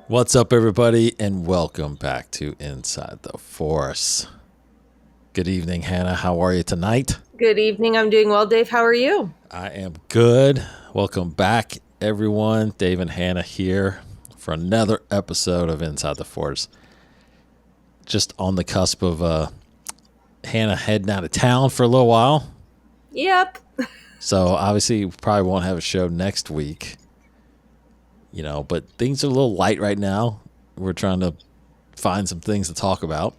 What's up, everybody, and welcome back to Inside the Force. Good evening, Hannah. How are you tonight? Good evening. I'm doing well, Dave. How are you? I am good. Welcome back, everyone. Dave and Hannah here for another episode of Inside the Force. Just on the cusp of Hannah heading out of town for a little while. Yep. So obviously, we probably won't have a show next week. But things are a little light right now. We're trying to find some things to talk about.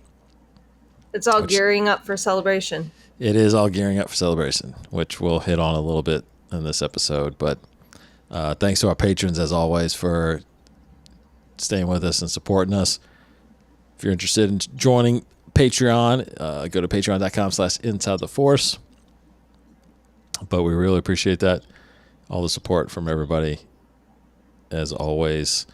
It's all gearing up for celebration. It is all gearing up for celebration, which we'll hit on a little bit in this episode. But thanks to our patrons, as always, for staying with us and supporting us. If you're interested in joining Patreon, go to patreon.com/InsideTheForce. But we really appreciate that. All the support from everybody, as always.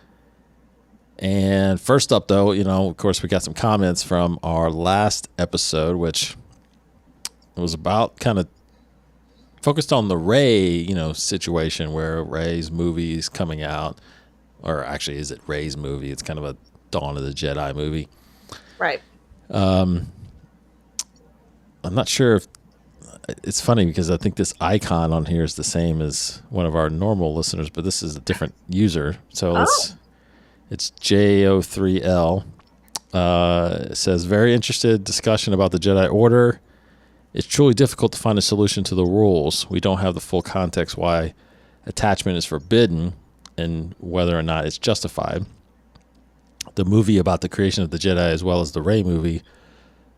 And first up, though, of course, we got some comments from our last episode, which was about kind of focused on the Rey, situation where Rey's movie is coming out. Or actually, is it Rey's movie? It's kind of a Dawn of the Jedi movie. Right. I'm not sure if it's funny because I think this icon on here is the same as one of our normal listeners, but this is a different user. So it's JO3L. It says, very interested discussion about the Jedi Order. It's truly difficult to find a solution to the rules. We don't have the full context why attachment is forbidden and whether or not it's justified. The movie about the creation of the Jedi, as well as the Rey movie,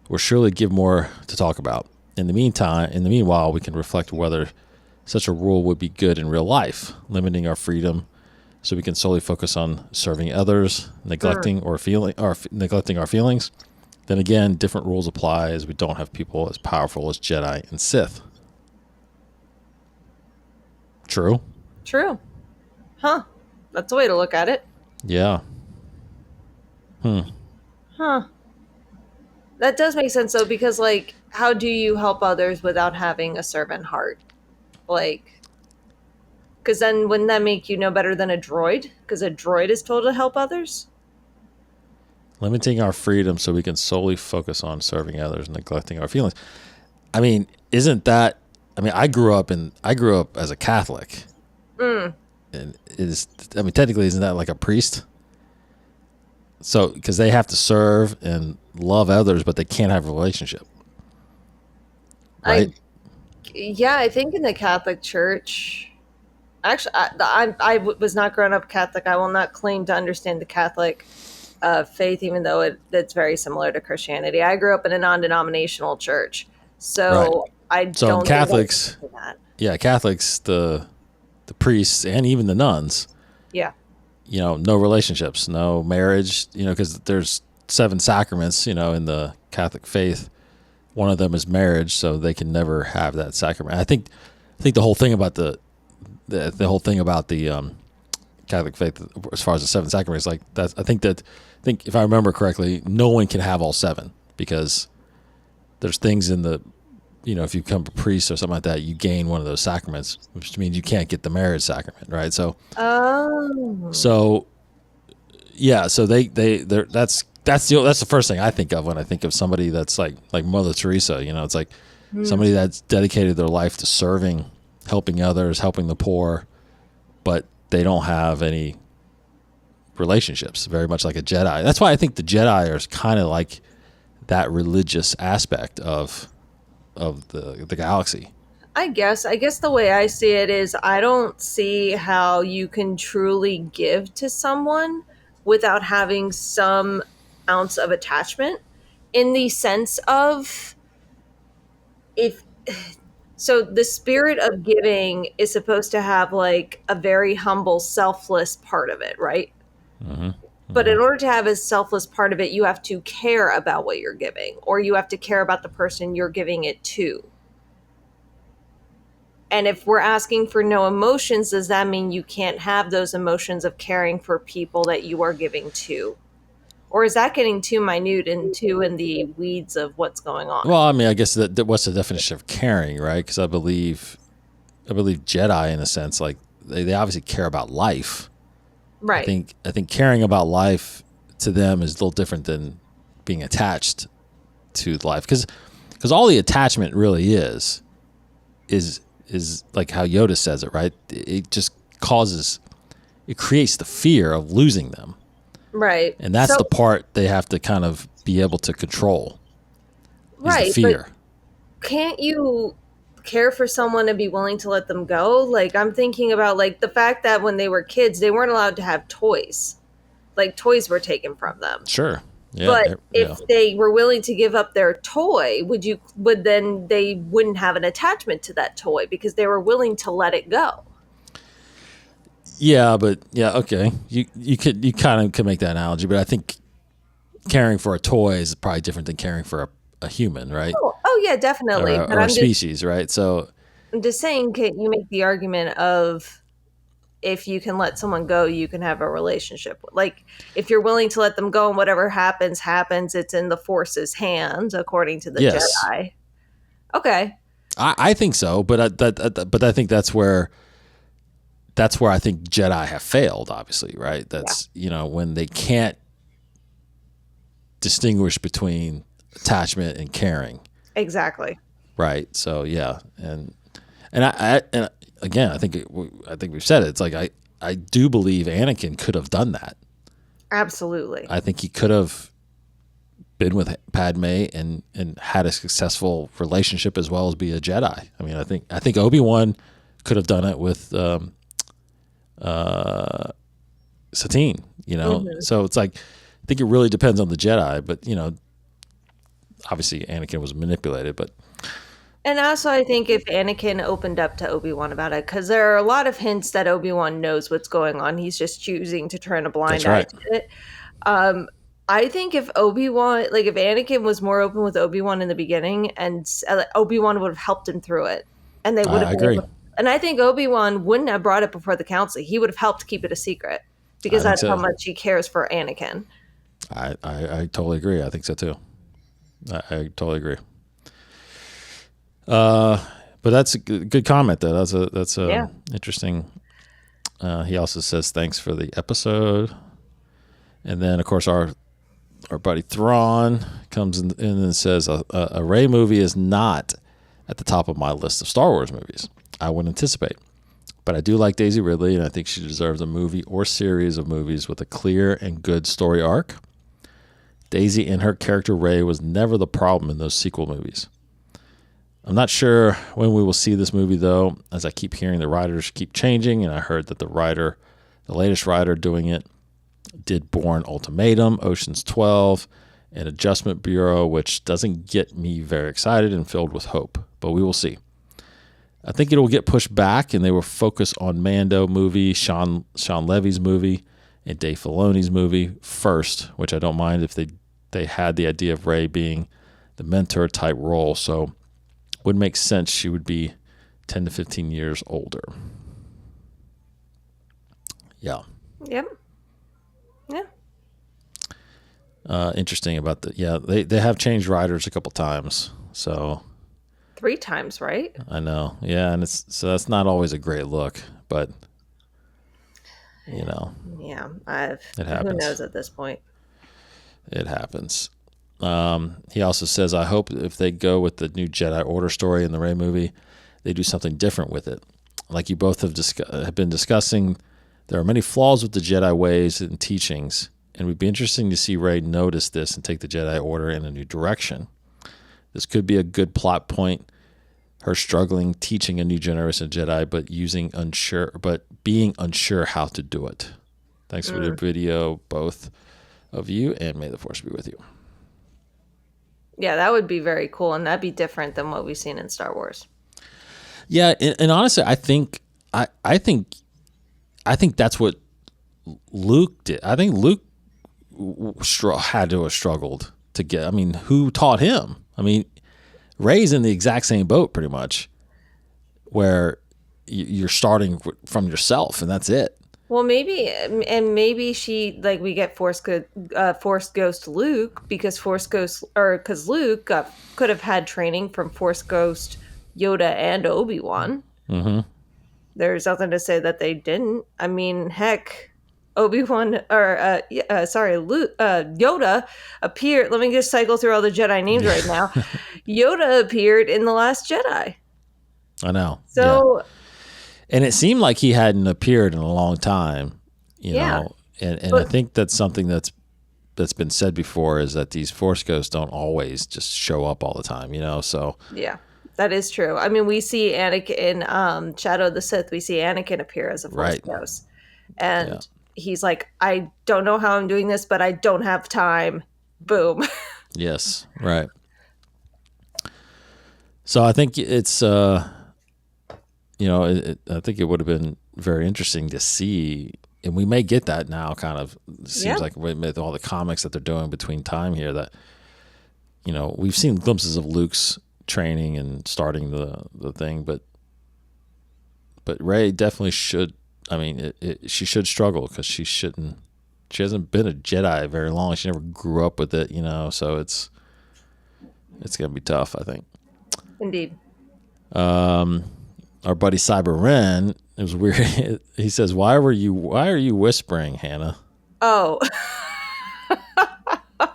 will surely give more to talk about. In the meanwhile, we can reflect whether such a rule would be good in real life, limiting our freedom so we can solely focus on serving others, neglecting our feelings. Then again, different rules apply as we don't have people as powerful as Jedi and Sith. True? True. Huh. That's a way to look at it. Yeah. Huh. That does make sense, though, because, how do you help others without having a servant heart? Because then wouldn't that make you no better than a droid? Because a droid is told to help others? Limiting our freedom so we can solely focus on serving others, neglecting our feelings. I mean, isn't that? I mean, I grew up as a Catholic, and technically, isn't that like a priest? So, because they have to serve and love others, but they can't have a relationship, right? I think in the Catholic Church. Actually, I was not grown up Catholic. I will not claim to understand the Catholic faith, even though it's very similar to Christianity. I grew up in a non-denominational church, so right. I don't. Catholics, think that. Yeah, Catholics, the priests and even the nuns, yeah, no relationships, no marriage, because there's 7 sacraments, in the Catholic faith. One of them is marriage, so they can never have that sacrament. I think the whole thing about the Catholic faith, as far as the 7 sacraments, like that, I think if I remember correctly, no one can have all 7 because there's things in the, if you become a priest or something like that, you gain one of those sacraments, which means you can't get the marriage sacrament, right? So, yeah, so that's the first thing I think of when I think of somebody that's like Mother Teresa. It's like somebody that's dedicated their life to serving, helping others, helping the poor, but they don't have any relationships, very much like a Jedi. That's why I think the Jedi are kind of like that religious aspect of the galaxy. I guess the way I see it is I don't see how you can truly give to someone without having some ounce of attachment, in the sense of so the spirit of giving is supposed to have like a very humble, selfless part of it, right? Mm-hmm. But in order to have a selfless part of it, you have to care about what you're giving, or you have to care about the person you're giving it to. And if we're asking for no emotions, does that mean you can't have those emotions of caring for people that you are giving to? Or is that getting too minute and too in the weeds of what's going on? Well, I mean, I guess that what's the definition of caring, right? Because I believe Jedi, in a sense, like they obviously care about life. Right. I think caring about life to them is a little different than being attached to life, because all the attachment really is like how Yoda says it, right? It just causes, it creates the fear of losing them, Right. and that's So, the part they have to kind of be able to control, is the right, but fear. can't you care for someone and be willing to let them go? Like, I'm thinking about like the fact that when they were kids, they weren't allowed to have toys. Like toys were taken from them. Sure. Yeah. But Yeah. if they were willing to give up their toy, would then they wouldn't have an attachment to that toy because they were willing to let it go. Yeah, but yeah, okay. You kind of could make that analogy, but I think caring for a toy is probably different than caring for a human, right? Oh yeah, definitely. But Or a species, right? So I'm just saying, can you make the argument of if you can let someone go, you can have a relationship. Like if you're willing to let them go and whatever happens, happens. It's in the Force's hands, according to the yes, Jedi. Okay. I think so, but but I think that's where I think Jedi have failed. Obviously, right? Yeah. That's, when they can't distinguish between attachment and caring, Exactly. right? So yeah, and again, I think we've said it. It's like I do believe Anakin could have done that. Absolutely. I think he could have been with Padme and had a successful relationship as well as be a Jedi. I mean, I think Obi-Wan could have done it with Satine. Hmm. So it's like, I think it really depends on the Jedi, but obviously Anakin was manipulated, but And also, I think if Anakin opened up to Obi-Wan about it, because there are a lot of hints that Obi-Wan knows what's going on. He's just choosing to turn a blind that's eye right. to it. Um, I think if Obi-Wan, like if Anakin was more open with Obi-Wan in the beginning, and Obi-Wan would have helped him through it, and they would have I been agree. able. And I think Obi-Wan wouldn't have brought it before the council. He would have helped keep it a secret because I think that's how so. much he cares for Anakin. I totally agree. I think so too. I totally agree. But that's a good comment though. That's a Yeah. interesting. He also says thanks for the episode, and then of course our buddy Thrawn comes in and says a Rey movie is not at the top of my list of Star Wars movies. I would anticipate, but I do like Daisy Ridley, and I think she deserves a movie or series of movies with a clear and good story arc. Daisy and her character Rey was never the problem in those sequel movies. I'm not sure when we will see this movie, though, as I keep hearing the writers keep changing, and I heard that the latest writer doing it, did Bourne Ultimatum, Ocean's 12, and Adjustment Bureau, which doesn't get me very excited and filled with hope, but we will see. I think it will get pushed back, and they will focus on Mando movie, Sean Levy's movie, and Dave Filoni's movie first, which I don't mind if they had the idea of Rey being the mentor type role, so would make sense she would be 10 to 15 years older. Yeah. Yep. Yeah. Interesting about they have changed writers a couple times, so 3 times, right? I know. Yeah, and so that's not always a great look, but you know, Yeah. it Who happens. knows at this point? It happens. He also says, I hope if they go with the new Jedi Order story in the Rey movie, they do something different with it. Like you both have been discussing, there are many flaws with the Jedi ways and teachings, and it would be interesting to see Rey notice this and take the Jedi Order in a new direction. This could be a good plot point, her struggling teaching a new generation of Jedi, but being unsure how to do it. Thanks for the video, both of you, and may the Force be with you. Yeah, that would be very cool, and that'd be different than what we've seen in Star Wars. Yeah, and honestly, I think that's what Luke did. I think Luke had to have struggled to get. I mean, who taught him? I mean, Rey's in the exact same boat, pretty much, where you're starting from yourself, and that's it. Well, maybe she like we get Force Ghost Luke because Force Ghost or because Luke could have had training from Force Ghost Yoda and Obi-Wan. Mm-hmm. There's nothing to say that they didn't. I mean, heck, Obi-Wan, or sorry, Yoda appeared. Let me just cycle through all the Jedi names right now. Yoda appeared in The Last Jedi. I know. Yeah. So, And it seemed like he hadn't appeared in a long time, you yeah. know. And I But think that's something that's been said before, is that these Force ghosts don't always just show up all the time, you know. So yeah, that is true. I mean, we see Anakin in Shadow of the Sith. We see Anakin appear as a Force right. ghost, Yeah. and he's like, "I don't know how I'm doing this, but I don't have time." Boom. Yes. Right. So I think it's I think it would have been very interesting to see, and we may get that now. Kind of Yeah, seems like with all the comics that they're doing between time here, that we've seen glimpses of Luke's training and starting the thing, but Rey definitely should. I mean, she should struggle, because she shouldn't. She hasn't been a Jedi very long. She never grew up with it, So it's gonna be tough, I think. indeed. Our buddy Cyber Ren, it was weird. He says, Why are you whispering, Hannah? Oh,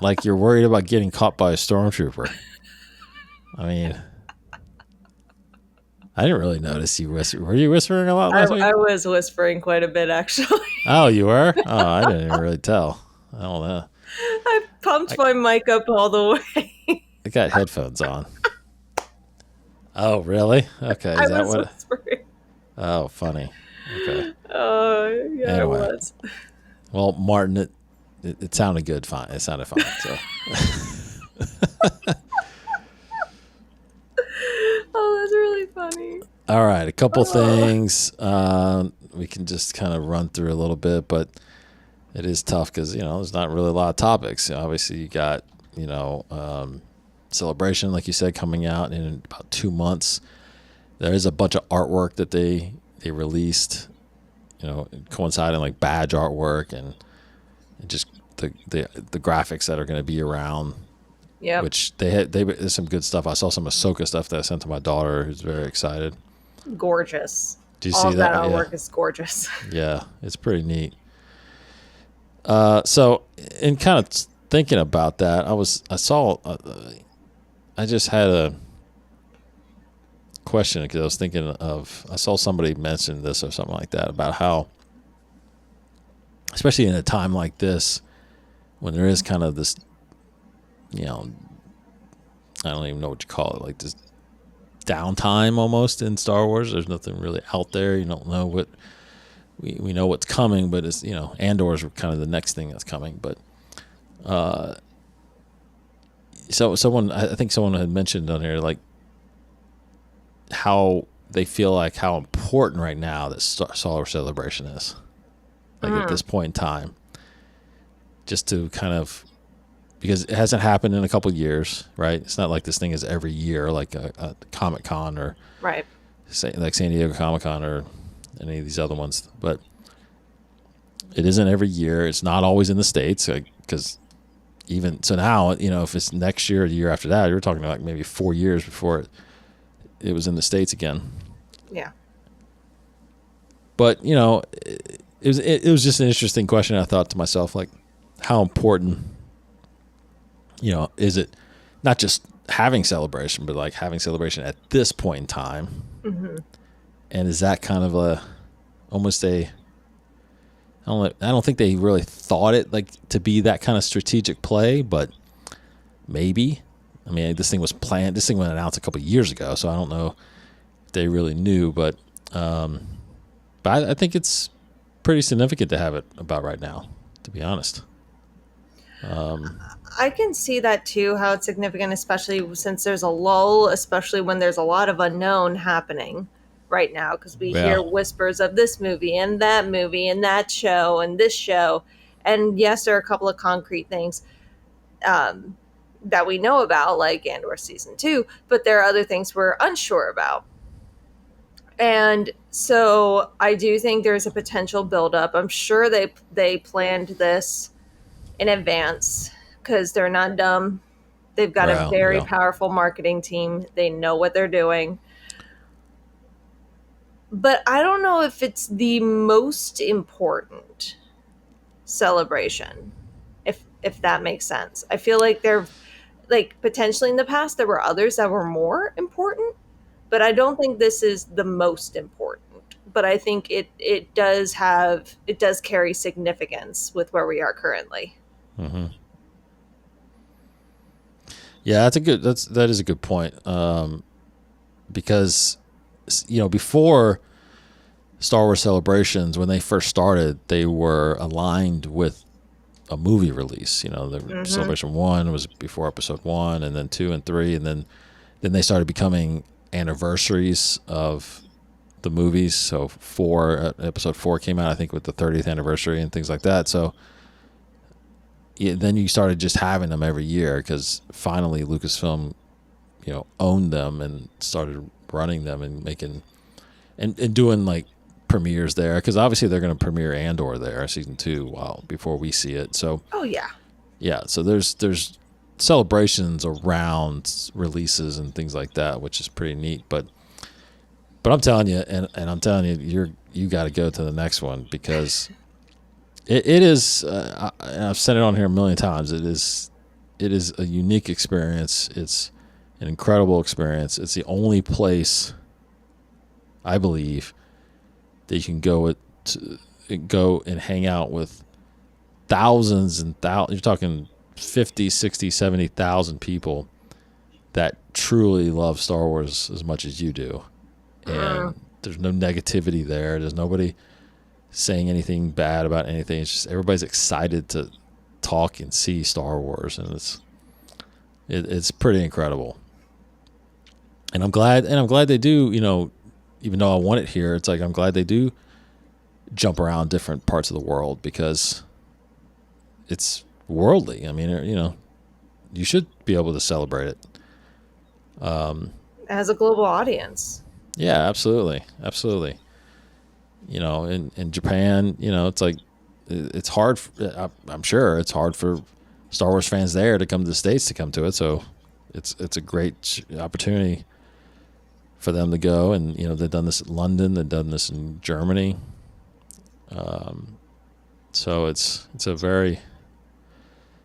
Like you're worried about getting caught by a stormtrooper. I mean, I didn't really notice you whisper. Were you whispering a lot last week? I was whispering quite a bit, actually. Oh, you were? Oh, I didn't even really tell. I don't know. I pumped my mic up all the way. I got headphones on. Oh, really? Okay. I Is that was what? whispering. Oh, funny. Okay. Oh, yeah, I Anyway. was. Well, Martin, it sounded good. Fine. It sounded fine. So. Oh, that's really funny. All right, a couple Oh. things we can just kind of run through a little bit, but it is tough because there's not really a lot of topics. Obviously, you got Celebration, like you said, coming out in about 2 months. There is a bunch of artwork that they released, coinciding, like badge artwork and just the graphics that are going to be around. Yep. Which there's some good stuff. I saw some Ahsoka stuff that I sent to my daughter, who's very excited. Gorgeous. Do you All see of that? that Yeah. artwork is gorgeous. Yeah, it's pretty neat. So in kind of thinking about that, I just had a question, because I was thinking I saw somebody mention this or something like that, about how, especially in a time like this, when there is kind of this, I don't even know what you call it, like this downtime almost in Star Wars. There's nothing really out there. You don't know what we know what's coming, but it's Andor's kind of the next thing that's coming. But so I think someone had mentioned on here, like, how they feel like how important right now that Solar Celebration is, like at this point in time, just to kind of, because it hasn't happened in a couple of years, right? It's not like this thing is every year, like a Comic Con, or Right. like San Diego Comic Con, or any of these other ones. But it isn't every year. It's not always in the States, because even so now, if it's next year or the year after that, you're talking like maybe 4 years before it was in the States again. Yeah. But it was just an interesting question. I thought to myself, like, how important is it, not just having Celebration, but like having Celebration at this point in time? Mm-hmm. And is that kind of almost I don't think they really thought it like to be that kind of strategic play, but maybe. I mean, this thing was planned. This thing was announced a couple of years ago, so I don't know if they really knew, but I think it's pretty significant to have it about right now, to be honest. I can see that too, how it's significant, especially since there's a lull, especially when there's a lot of unknown happening right now, because we Yeah. hear whispers of this movie and that show and this show. And yes, there are a couple of concrete things that we know about, like Andor season 2, but there are other things we're unsure about. And so I do think there's a potential buildup. I'm sure they planned this in advance, because they're not dumb. They've got a Wow. very Yeah. powerful marketing team. They know what they're doing. But I don't know if it's the most important. celebration, if that makes sense. I feel like there, like, potentially in the past there were others that were more important, but I don't think this is the most important. But I think it does carry significance with where we are currently. Mm-hmm. Yeah, that is a good point. Because before Star Wars Celebrations, when they first started, they were aligned with a movie release. The Mm-hmm. Celebration 1 was before Episode 1, and then 2 and 3, and then they started becoming anniversaries of the movies. So Episode 4 came out, I think, with the 30th anniversary and things like that. So then you started just having them every year because finally Lucasfilm, owned them and started running them and making and doing like premieres there, because obviously they're going to premiere Andor there season 2 before we see it. So Oh yeah. yeah, so there's celebrations around releases and things like that, which is pretty neat. But I'm telling you, and I'm telling you, you got to go to the next one, because it is. I've said it on here a million times. It is a unique experience. It's an incredible experience. It's the only place, I believe, that you can go and hang out with thousands and thousands. You're talking 50, 60, 70,000 people that truly love Star Wars as much as you do. Mm. And there's no negativity there. There's nobody saying anything bad about anything. It's just everybody's excited to talk and see Star Wars, and it's pretty incredible. And I'm glad they do, even though I want it here, it's like I'm glad they do jump around different parts of the world, because it's worldly. I mean, you should be able to celebrate it. It has a global audience. Yeah, absolutely. Absolutely. In Japan, it's like, it's hard. I'm sure it's hard for Star Wars fans there to come to the States to come to it. So it's a great opportunity for them to go. And, they've done this in London, they've done this in Germany. So it's a very,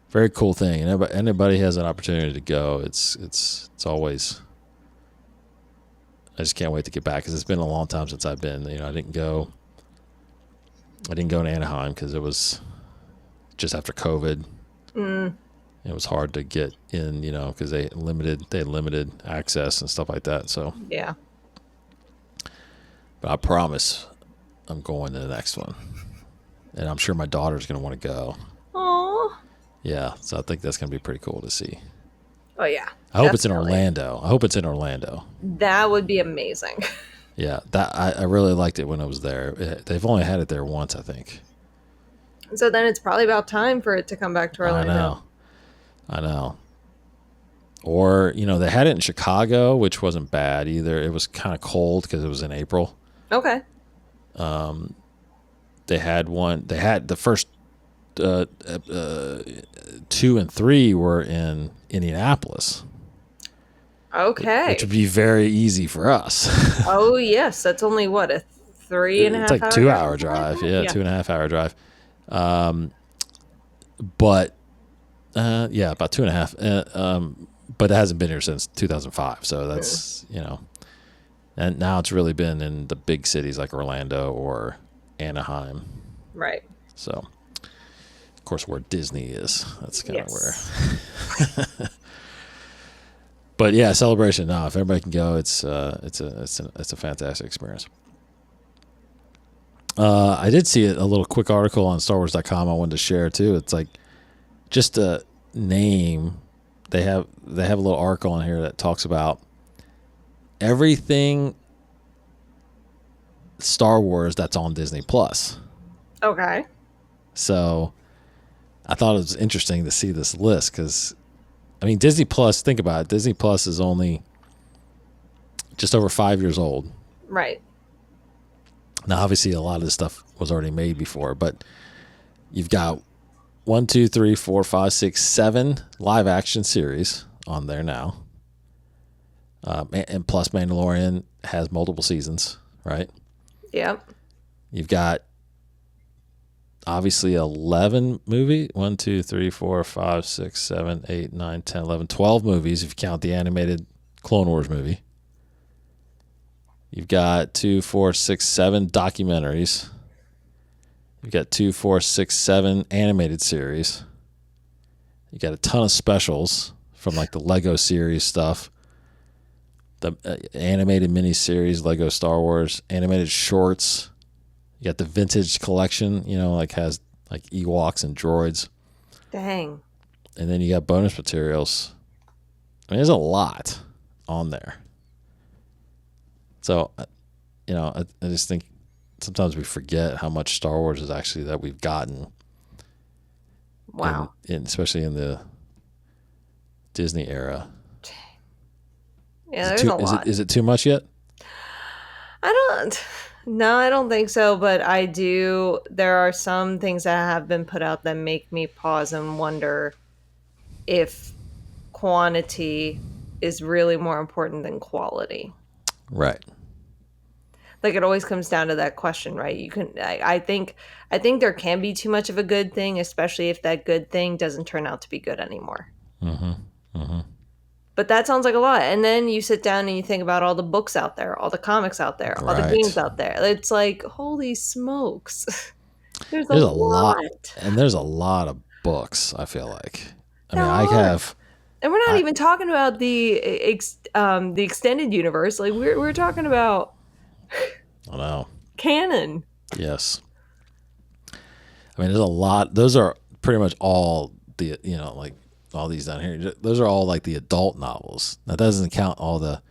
very cool thing. And anybody has an opportunity to go. It's always, I just can't wait to get back, because it's been a long time since I've been. I didn't go to Anaheim because it was just after COVID. Mm. It was hard to get in, because they had limited access and stuff like that. So, Yeah. but I promise I'm going to the next one, and I'm sure my daughter's going to want to go. Oh. Yeah, so I think that's going to be pretty cool to see. Oh yeah. I hope it's in Definitely. Orlando. I hope it's in Orlando. That would be amazing. Yeah, that I really liked it when I was there. They've only had it there once, I think. So then it's probably about time for it to come back to Orlando. I know. Or, they had it in Chicago, which wasn't bad either. It was kind of cold because it was in April. Okay. They had the first 2 and 3 were in Indianapolis. Okay. Which would be very easy for us. Oh yes, that's only what, a 3.5 It's like hour 2 hour drive? drive. Yeah, 2.5 hour drive. But about 2.5. But it hasn't been here since 2005. So that's, and now it's really been in the big cities like Orlando or Anaheim. Right. So, of course, where Disney is, that's kind of Yes. where. But yeah, Celebration. No, if everybody can go, it's a fantastic experience. I did see a little quick article on StarWars.com I wanted to share too. It's like, just a name. They have a little article in here that talks about everything Star Wars that's on Disney Plus. Okay. So I thought it was interesting to see this list, because, I mean, Disney Plus, think about it. Disney Plus is only just over 5 years old. Right. Now, obviously, a lot of this stuff was already made before, but you've got 1, 2, 3, 4, 5, 6, 7 live action series on there now. And plus, Mandalorian has multiple seasons, right? Yep. You've got obviously 11 movie. 1, 2, 3, 4, 5, 6, 7, 8, 9, 10, 11, 12 movies if you count the animated Clone Wars movie. You've got 2, 4, 6, 7 documentaries. You've got 2, 4, 6, 7 animated series. You got a ton of specials from like the Lego series stuff, the animated miniseries, Lego Star Wars, animated shorts. You got the vintage collection, like has like Ewoks and droids. Dang. And then you got bonus materials. I mean, there's a lot on there. So, I just think sometimes we forget how much Star Wars is actually that we've gotten. Wow. Especially in the Disney era. Yeah, there's a lot. Is it too much yet? No, I don't think so, but I do. There are some things that have been put out that make me pause and wonder if quantity is really more important than quality. Right. Like it always comes down to that question, right? I think there can be too much of a good thing, especially if that good thing doesn't turn out to be good anymore. Mm-hmm. Mm-hmm. But that sounds like a lot. And then you sit down and you think about all the books out there, all the comics out there, all the games Right. out there. It's like, holy smokes. There's a There's a lot, lot. and there's a lot of books. I feel like. I There mean, I are. have. And we're not I even talking about the extended universe. Like we're talking about don't know. canon. Yes. I mean, there's a lot. Those are pretty much all the like all these down here. Those are all like the adult novels. That doesn't count all the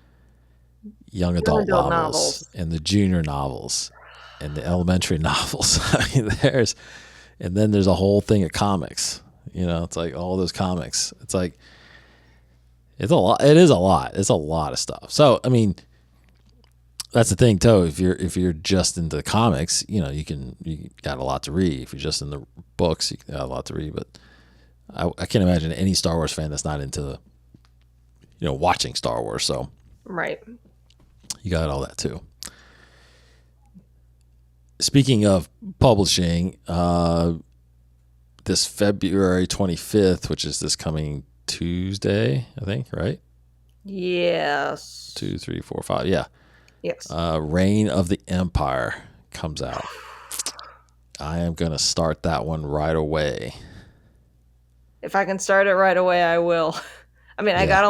young Young adult adult novels novels. and the junior novels and the elementary novels. I mean, and then there's a whole thing of comics. It's like all those comics. It's like it's a lot. It is a lot. It's a lot of stuff. So I mean, that's the thing too. If you're just into the comics, you got a lot to read. If you're just in the books, you got a lot to read. But I can't imagine any Star Wars fan that's not into watching Star Wars. So Right. you got all that too. Speaking of publishing, this February 25th, which is this coming Tuesday, I think, right? Yes. 2, 3, 4, 5. Yeah. Yes. Reign of the Empire comes out. I am going to start that one right away. If I can start it right away, I will. I mean, Yeah.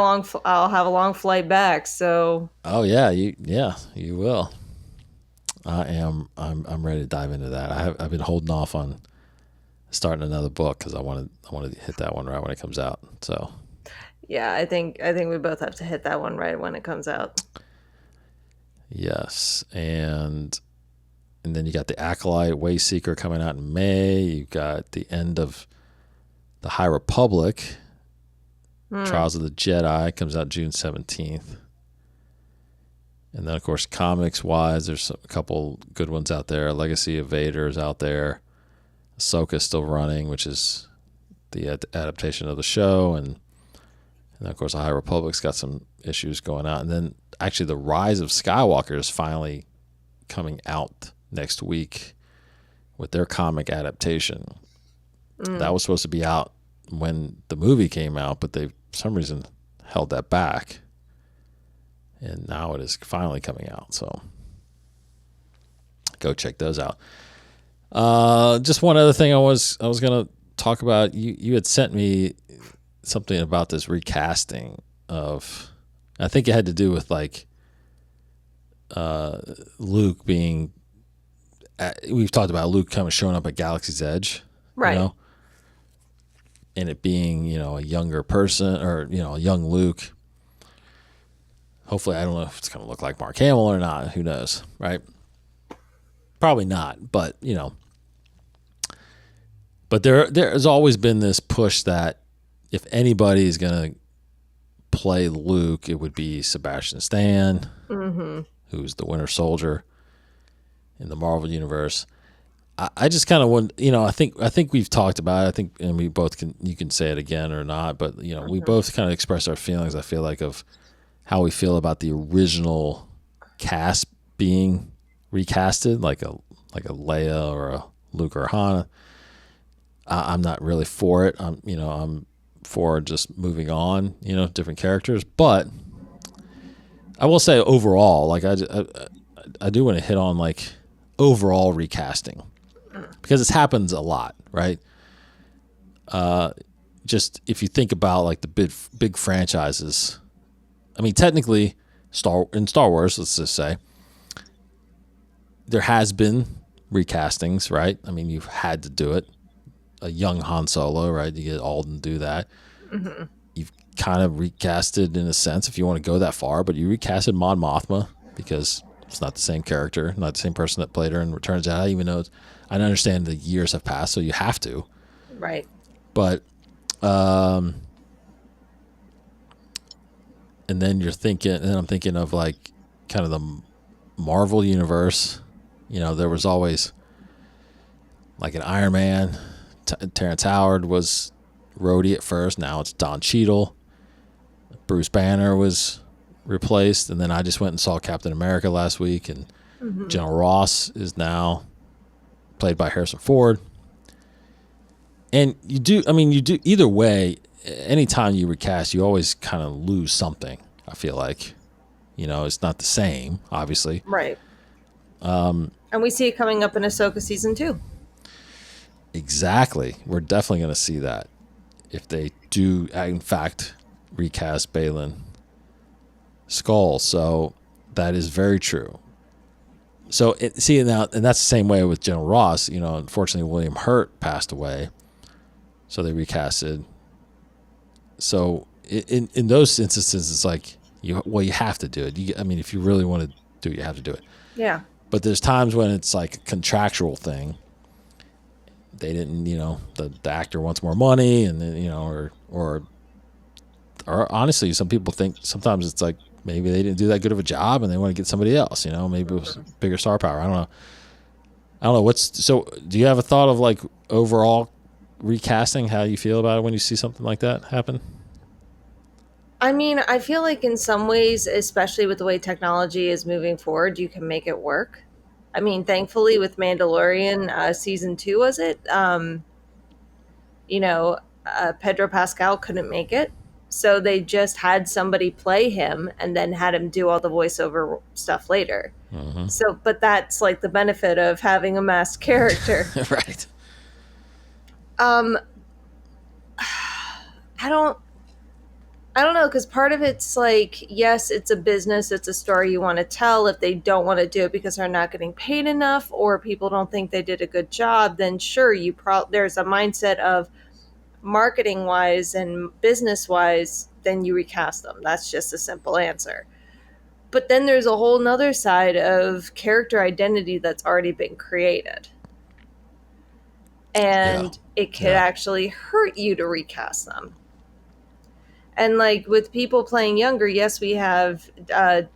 I'll have a long flight back, so. Oh yeah, you will. I'm ready to dive into that. I've been holding off on starting another book because I wanted to hit that one right when it comes out. So Yeah, I think we both have to hit that one right when it comes out. yes, and then you got the Acolyte Wayseeker coming out in May. You got the end of the High Republic. Trials of the Jedi comes out June 17th. And then, of course, comics-wise, there's a couple good ones out there. Legacy of Vader is out there. Ahsoka's still running, which is the adaptation of the show. And then, of course, the High Republic's got some issues going out. And then, actually, The Rise of Skywalker is finally coming out next week with their comic adaptation. That was supposed to be out when the movie came out, but they, for some reason, held that back. And now it is finally coming out. So go check those out. Just one other thing I was going to talk about. You had sent me something about this recasting of, I think it had to do with like Luke being, we've talked about Luke kind of showing up at Galaxy's Edge. Right. And it being, a younger person or, a young Luke. Hopefully, I don't know if it's going to look like Mark Hamill or not. Who knows, right? Probably not, but, But there has always been this push that if anybody is going to play Luke, it would be Sebastian Stan, who's the Winter Soldier in the Marvel Universe. I just kind of want, I think we've talked about it. I think, and we both you can say it again or not, but, we both kind of express our feelings, I feel like, of how we feel about the original cast being recasted, like a Leia or a Luke or a Han. I'm not really for it. I'm for just moving on, different characters. But I will say overall, like I do want to hit on like overall recasting because it happens a lot, right? Just if you think about like the big franchises, I mean, technically, Star Wars, let's just say, there has been recastings, right? I mean, you've had to do it. A young Han Solo, right? You get Alden do that. Mm-hmm. You've kind of recasted in a sense, if you want to go that far, but you recasted Mon Mothma because it's not the same character, not the same person that played her in Return of the Jedi, even though I understand the years have passed, so you have to. Right. But, and then I'm thinking of like kind of the Marvel universe. There was always like an Iron Man. Terrence Howard was Rhodey at first. Now it's Don Cheadle. Bruce Banner was replaced, and then I just went and saw Captain America last week, and Mm-hmm. General Ross is now played by Harrison Ford. And you do either way. Anytime you recast, you always kind of lose something. I feel like, it's not the same, obviously. Right. And we see it coming up in Ahsoka season 2. Exactly, we're definitely going to see that if they do, in fact, recast Balin Skull. So that is very true. So now, and that's the same way with General Ross. Unfortunately, William Hurt passed away, so they recasted. So in those instances, it's like you have to do it. If you really want to do it, you have to do it. Yeah. But there's times when it's like a contractual thing. They didn't, the actor wants more money, and then or honestly, some people think sometimes it's like maybe they didn't do that good of a job and they want to get somebody else. Maybe it was bigger star power. I don't know. So do you have a thought of like overall recasting? How you feel about it when you see something like that happen? I mean, I feel like in some ways, especially with the way technology is moving forward, you can make it work. I mean, thankfully with Mandalorian season 2, was it? You know, Pedro Pascal couldn't make it. So they just had somebody play him and then had him do all the voiceover stuff later. Mm-hmm. So, but that's like the benefit of having a masked character. Right. Um, I don't, I don't know, because part of it's like, yes, it's a business, it's a story you want to tell. If they don't want to do it because they're not getting paid enough, or people don't think they did a good job, then sure, there's a mindset of marketing wise and business wise, then you recast them. That's just a simple answer. But then there's a whole nother side of character identity that's already been created. Yeah. And it could actually hurt you to recast them. And like with people playing younger, yes, we have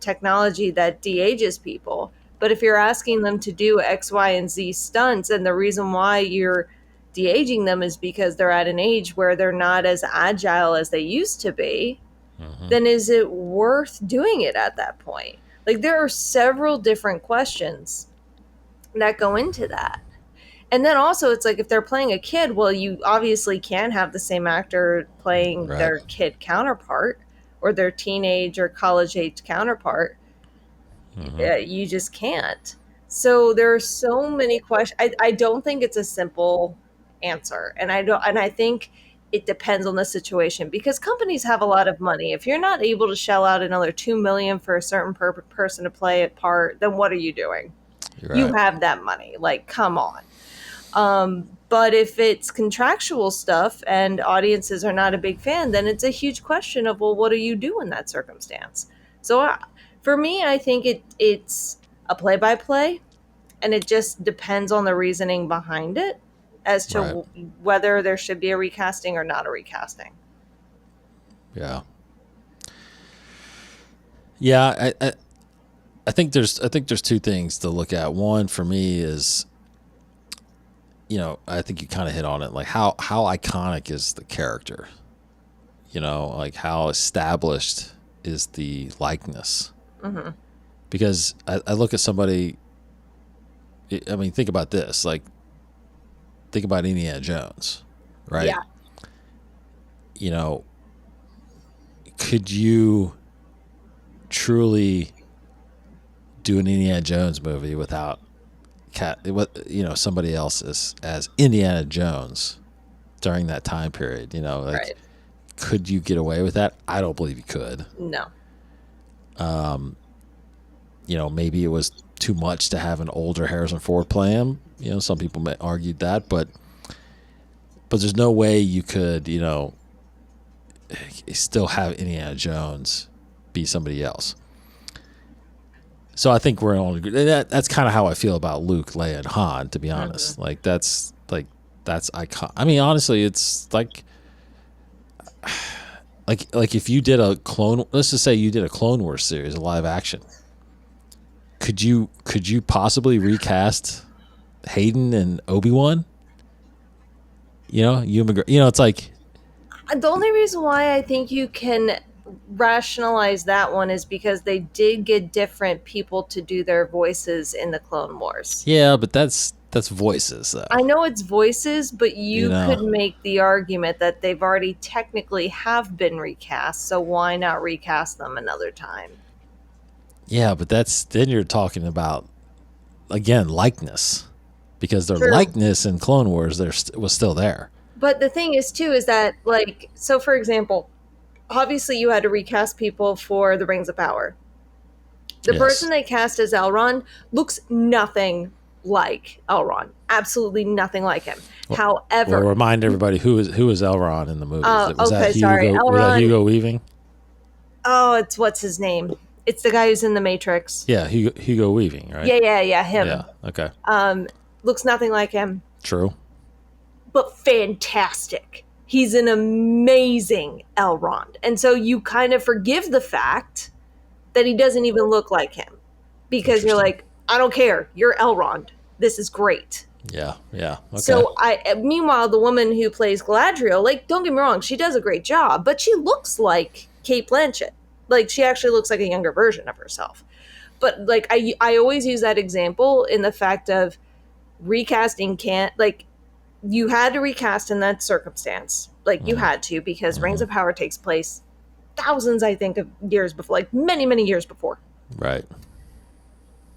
technology that de-ages people. But if you're asking them to do X, Y, and Z stunts, and the reason why you're de-aging them is because they're at an age where they're not as agile as they used to be, Mm-hmm. then is it worth doing it at that point? Like there are several different questions that go into that. And then also it's like if they're playing a kid, well, you obviously can't have the same actor playing Right. their kid counterpart or their teenage or college age counterpart. Mm-hmm. You just can't. So there are so many questions. I don't think it's a simple answer, and I think it depends on the situation because companies have a lot of money. If you're not able to shell out another 2 million for a certain person to play a part, then what are you doing? You're You right. have that money. Like, come on. But if it's contractual stuff and audiences are not a big fan, then it's a huge question of, well, what do you do in that circumstance? So for me, I think it's a play by play, and it just depends on the reasoning behind it as to Right. whether there should be a recasting or not a recasting. Yeah. Yeah. I think there's two things to look at. One for me is, I think you kind of hit on it, like how iconic is the character? Like how established is the likeness? Mm-hmm. Because I look at somebody. I mean, think about this. Like think about Indiana Jones, right? Yeah. You know, could you truly do an Indiana Jones movie without somebody else as Indiana Jones during that time period? Like, Right. could you get away with that? I don't believe you could. No. Maybe it was too much to have an older Harrison Ford play him. Some people may argue that, but there's no way you could, still have Indiana Jones be somebody else. So I think we're on. That's kind of how I feel about Luke, Leia, and Han. To be honest, that's icon. I mean, honestly, it's like if you did a clone. Let's just say you did a Clone Wars series, a live action. Could you possibly recast Hayden and Obi-Wan? It's like, The only reason why I think you can rationalize that one is because they did get different people to do their voices in the Clone Wars. yeah, but that's voices though. I know it's voices, but you could know, make the argument that they've already technically have been recast, so why not recast them another time? yeah, but then you're talking about, again, likeness, because their True. likeness in Clone Wars was still there. But the thing is, too, is that, like, so for example, obviously you had to recast people for the Rings of Power. The Yes. person they cast as Elrond looks nothing like Elrond. Absolutely nothing like him. However, Well, remind everybody who is Elrond in the movie. Was okay, that Hugo, sorry. Was that Elrond. Hugo Weaving? Oh, it's what's his name? It's the guy who's in the Matrix. Yeah, Hugo Weaving, right? Yeah, him. Yeah. Okay. Looks nothing like him, True. but fantastic. He's an amazing Elrond. And so you kind of forgive the fact that he doesn't even look like him, because you're like, I don't care. You're Elrond. This is great. Yeah. Okay. So meanwhile, the woman who plays Galadriel, like, don't get me wrong, she does a great job, but she looks like Kate Blanchett. Like, she actually looks like a younger version of herself. But like, I always use that example in the fact of recasting can't, like, you had to recast in that circumstance. Like, you had to, because Rings of Power takes place thousands, I think, of years before, like many, many years before. Right.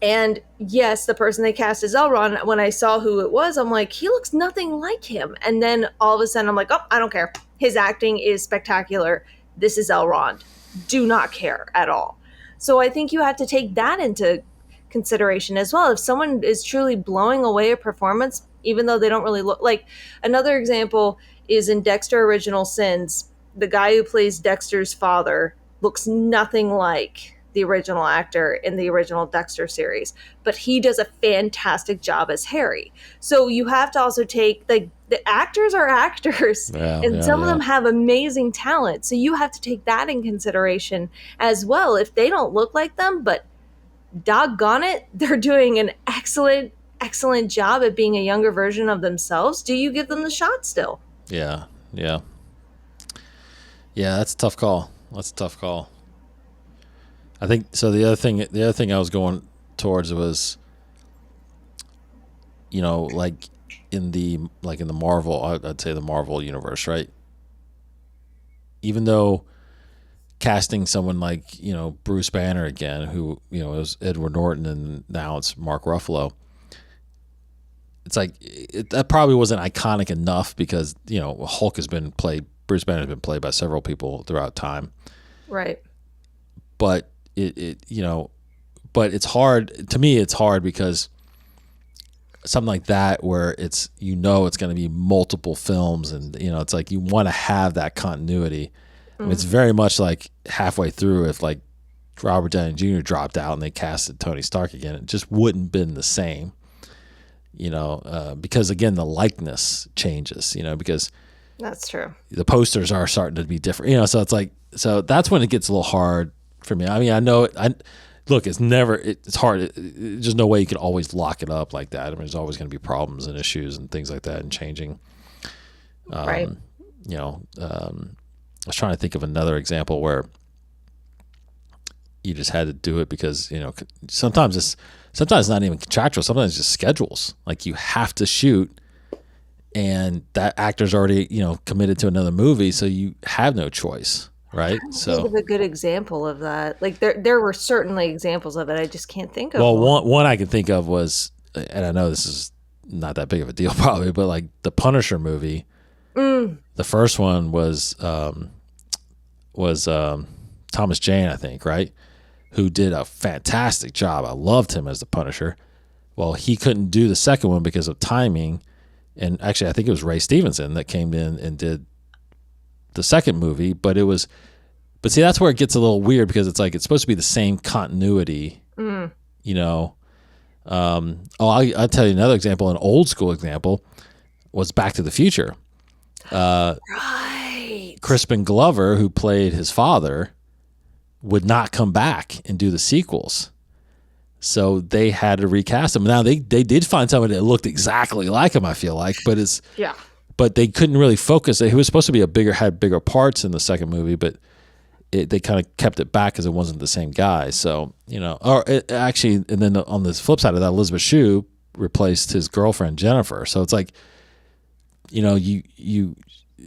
And yes, the person they cast as Elrond, when I saw who it was, I'm like, he looks nothing like him. And then all of a sudden I'm like, oh, I don't care. His acting is spectacular. This is Elrond. Do not care at all. So I think you have to take that into consideration as well. If someone is truly blowing away a performance, even though they don't really look like, another example is in Dexter Original Sins, the guy who plays Dexter's father looks nothing like the original actor in the original Dexter series, but he does a fantastic job as Harry. So you have to also take, like, the actors are actors, and some of them have amazing talent. So you have to take that in consideration as well. If they don't look like them, but doggone it, they're doing an excellent job at being a younger version of themselves, do you give them the shot still? Yeah. That's a tough call. I think so. The other thing I was going towards was, like in the Marvel, I'd say the Marvel universe, right? Even though casting someone like, Bruce Banner again, who, it was Edward Norton and now it's Mark Ruffalo. It's like that probably wasn't iconic enough because, Bruce Banner has been played by several people throughout time. Right. But but it's hard to me. It's hard because something like that, where it's going to be multiple films, and it's like you want to have that continuity. I mean, it's very much like halfway through, if like Robert Downey Jr. dropped out and they casted Tony Stark again, it just wouldn't been the same. Because again, the likeness changes. Because That's true. the posters are starting to be different. So it's like, so that's when it gets a little hard for me. I mean, I know it's hard. There's just no way you can always lock it up like that. I mean, there's always going to be problems and issues and things like that and changing. Right. I was trying to think of another example where you just had to do it because, sometimes it's not even contractual. Sometimes it's just schedules. Like you have to shoot and that actor's already committed to another movie, so you have no choice, right? Trying to think So, of a good example of that. Like there were certainly examples of it. I just can't think of well, one. one I can think of was, and I know this is not that big of a deal probably, but like the Punisher movie, Mm, the first one was Thomas Jane, I think, right? Who did a fantastic job. I loved him as the Punisher. Well, he couldn't do the second one because of timing, and actually, I think it was Ray Stevenson that came in and did the second movie. But see, that's where it gets a little weird because it's like it's supposed to be the same continuity, mm. you know. I'll tell you another example. An old school example was Back to the Future. Right. Crispin Glover, who played his father, would not come back and do the sequels. So they had to recast him. Now they did find somebody that looked exactly like him, I feel like, Yeah. but they couldn't really focus. He was supposed to be had bigger parts in the second movie, but they kind of kept it back because it wasn't the same guy. So, actually, and then on the flip side of that, Elizabeth Shue replaced his girlfriend Jennifer. So it's like,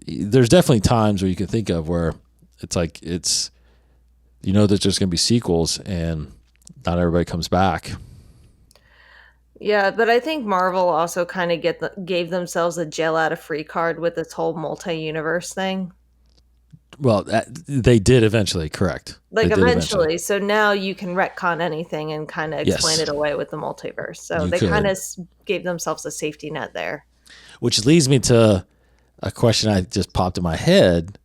there's definitely times where you can think of where it's like that there's going to be sequels and not everybody comes back. Yeah, but I think Marvel also kind of gave themselves a jail out of free card with this whole multi-universe thing. Well, they did eventually, correct? They Like did eventually. eventually, so now you can retcon anything and kind of explain Yes, it away with the multiverse. So you they kind could. of gave themselves a safety net there. Which leads me to a question I just popped in my head,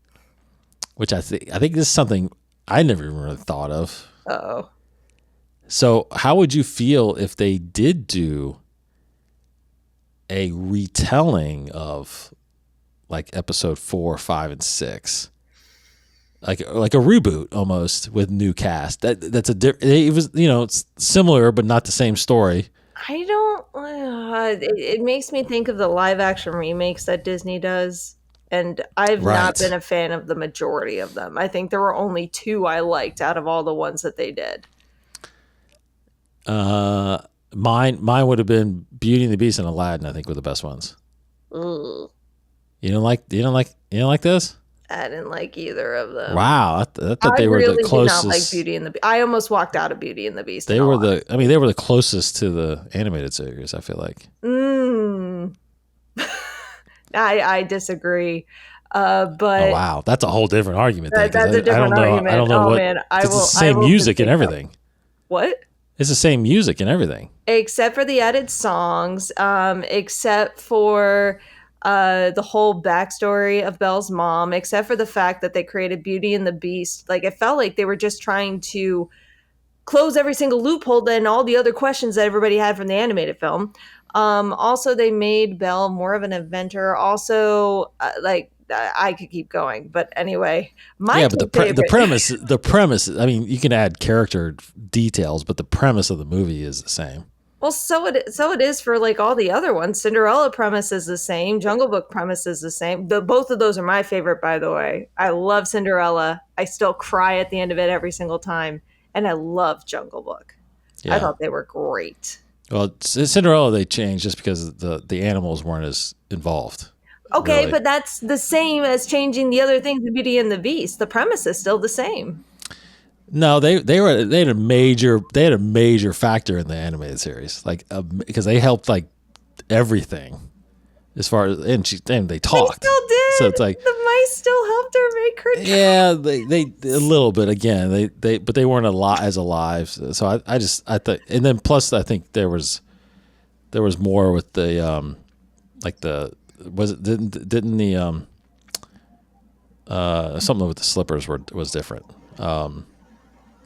which I think this is something I never even really thought of. Oh, So, how would you feel if they did do a retelling of like episode 4, 5, and 6? Like a reboot almost with new cast. That's a different. It was it's similar but not the same story. I don't. It makes me think of the live action remakes that Disney does, and I've not been Right. a fan of the majority of them. I think there were only two I liked out of all the ones that they did. Mine would have been Beauty and the Beast and Aladdin. I think were the best ones. Ugh, You don't like this? I didn't like either of them. Wow, I thought I they were the really did not like closest. Beauty and the Beast. I almost walked out of Beauty and the Beast. In They all were the. I honesty. mean, they were the closest to the animated series. I feel like. Mm, I disagree, Oh but wow, that's a whole different argument then because that's a I don't different know. I argument. don't know Oh what. man, It's the I same will music and debate that. everything. What? It's the same music and everything. Except for the added songs, except for the whole backstory of Belle's mom, except for the fact that they created Beauty and the Beast. Like it felt like they were just trying to close every single loophole and all the other questions that everybody had from the animated film. Also, they made Belle more of an inventor. Also, I could keep going, but anyway, my Yeah, but two the favorite. premise. I mean, you can add character details, but the premise of the movie is the same. Well, so it is for like all the other ones. Cinderella premise is the same. Jungle Book premise is the same. Both of those are my favorite, by the way. I love Cinderella. I still cry at the end of it every single time, and I love Jungle Book. I Yeah. thought they were great. Well, Cinderella they changed just because the animals weren't as involved, Okay, really. but that's the same as changing the other things in Beauty and the Beast. The premise is still the same. No, they had a major factor in the animated series, like because they helped like everything as far as and they They talked, still so did. it's like The mice still helped her make her yeah, they a little bit again but they weren't a lot as alive. So I thought, and then plus I think there was more with the like the was it didn't the something with the slippers was different.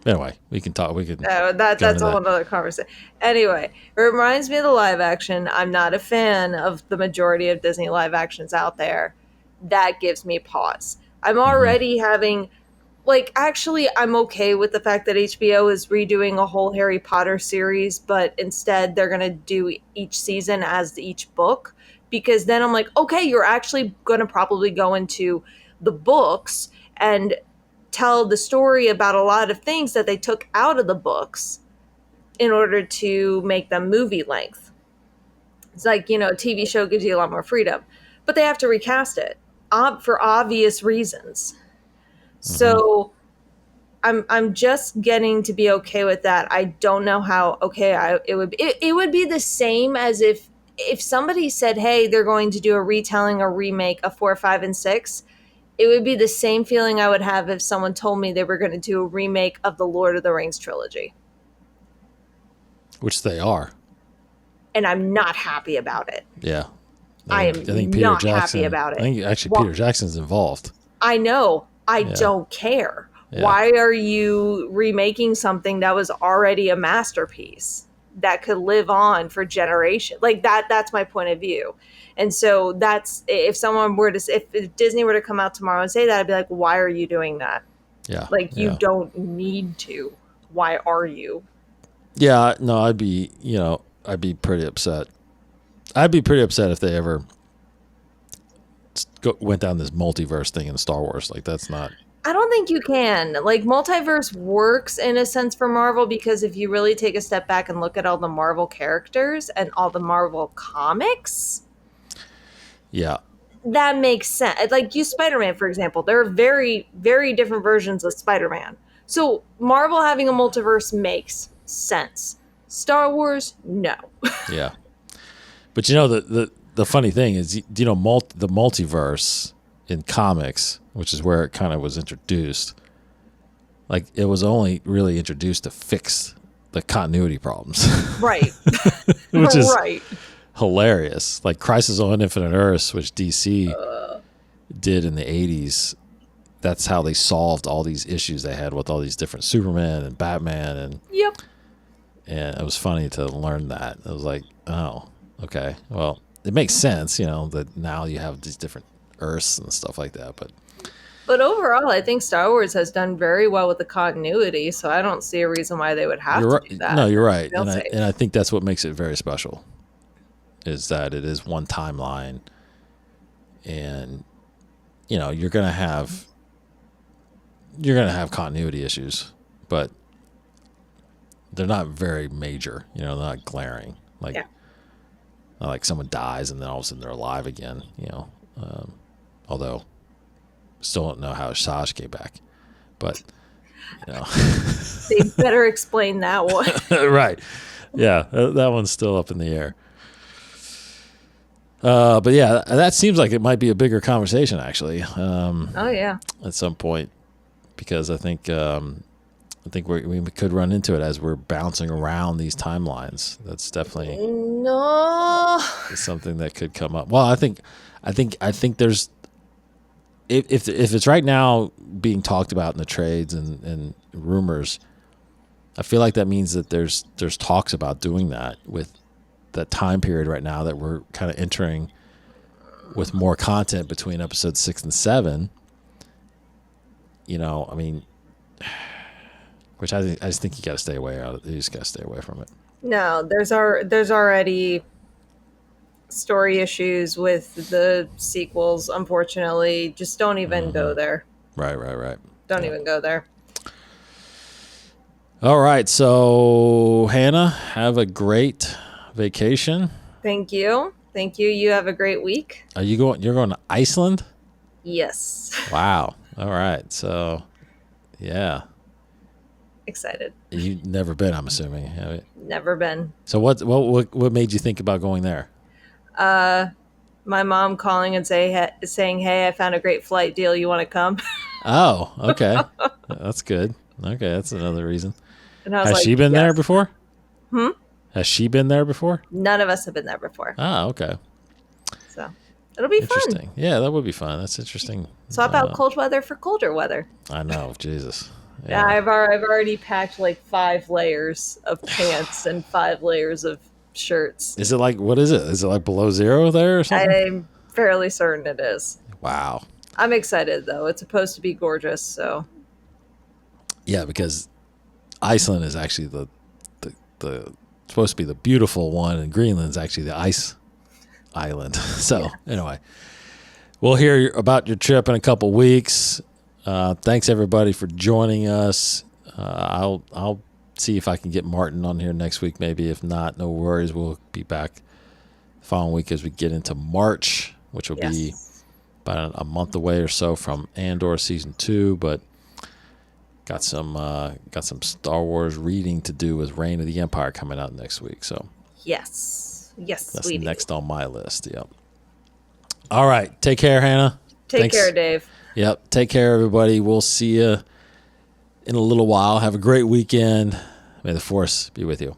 Anyway, we can talk. We can go into that's a whole that. other conversation. Anyway, it reminds me of the live action. I'm not a fan of the majority of Disney live actions out there. That gives me pause. I'm Hmm. already having actually I'm okay with the fact that HBO is redoing a whole Harry Potter series, but instead they're going to do each season as each book because then I'm like, okay, you're actually going to probably go into the books and tell the story about a lot of things that they took out of the books in order to make them movie length. It's like, a TV show gives you a lot more freedom. but they have to recast it for obvious reasons. Mm-hmm. So I'm just getting to be okay with that. I don't know how okay it would be the same as if somebody said, "Hey, they're going to do a retelling or remake of 4, 5, and 6." It would be the same feeling I would have if someone told me they were going to do a remake of the Lord of the Rings trilogy. Which they are. And I'm not happy about it. Yeah. I I think am Peter not happy Jackson. about I it. think actually Well, Peter Jackson's involved. I know. I Yeah. don't care. Yeah. Why are you remaking something that was already a masterpiece that could live on for generations? Like that's my point of view. And so that's if someone were to if Disney were to come out tomorrow and say that, I'd be like, why are you doing that? Yeah. Like you Yeah. don't need to. Why are you? Yeah. No, I'd be pretty upset. I'd be pretty upset if they ever went down this multiverse thing in Star Wars. Like that's not. I don't think you can. Like multiverse works in a sense for Marvel because if you really take a step back and look at all the Marvel characters and all the Marvel comics, Yeah. that makes sense. Like use Spider-Man for example. There are very very different versions of Spider-Man. So Marvel having a multiverse makes sense. Star Wars, no. Yeah. But the funny thing is, the multiverse in comics, which is where it kind of was introduced, like it was only really introduced to fix the continuity problems. Right. Which is right. hilarious. Like Crisis on Infinite Earths, which DC did in the 80s, that's how they solved all these issues they had with all these different Superman and Batman. And Yep. And it was funny to learn that. It was like, oh, okay. Well, it makes sense, that now you have these different Earths and stuff like that. But overall, I think Star Wars has done very well with the continuity, so I don't see a reason why they would have you're to right. do that. No, you're right. Feel And safe. I think that's what makes it very special, is that it is one timeline. And, you're going to have continuity issues, but they're not very major. They're not glaring. Like, Yeah. not like someone dies and then all of a sudden they're alive again. Although, still don't know how Sash came back, but They better explain that one. right, yeah, that one's still up in the air. But yeah, that seems like it might be a bigger conversation actually. Oh yeah, at some point, because I think we could run into it as we're bouncing around these timelines. That's definitely no. something that could come up. Well, I think there's if it's right now being talked about in the trades and rumors, I feel like that means that there's talks about doing that with that time period right now that we're kind of entering with more content between episodes 6 and 7. I mean, which I just think you got to stay away out of. You just got to stay away from it. No, there's already story issues with the sequels. Unfortunately, just don't even go there. Right. Don't even go there. All right, so Hannah, have a great vacation. Thank you. You have a great week. Are you going? You're going to Iceland? Yes. Wow. All right. So, yeah. Excited. You've never been, I'm assuming. Have you? Never been. So what made you think about going there? My mom calling and saying, "Hey, I found a great flight deal. You want to come?" Oh, okay. That's good. Okay, that's another reason. And I was Has like, she been there yes. before? Has she been there before? None of us have been there before. Ah, okay. So it'll be Interesting. fun. Yeah, that would be fun. That's interesting. Swap out cold weather for colder weather. I know. Jesus. Yeah, I've already packed like 5 layers of pants and 5 layers of shirts. Is it like, what is it? Is it like below zero there or something? I'm fairly certain it is. Wow. I'm excited though. It's supposed to be gorgeous, so. Yeah, because Iceland is actually the supposed to be the beautiful one, and Greenland's actually the ice island. So anyway, we'll hear about your trip in a couple weeks. Thanks everybody for joining us. I'll see if I can get Martin on here next week. Maybe if not, no worries. We'll be back the following week as we get into March. which will be Yes. about a month away or so from Andor season 2, but got some Star Wars reading to do with Reign of the Empire coming out next week. So Yes. Yes, that's we do. next on my list. Yep. All right. Take care, Hannah. Take care, Thanks. Dave. Yep. Take care, everybody. We'll see you in a little while. Have a great weekend. May the Force be with you.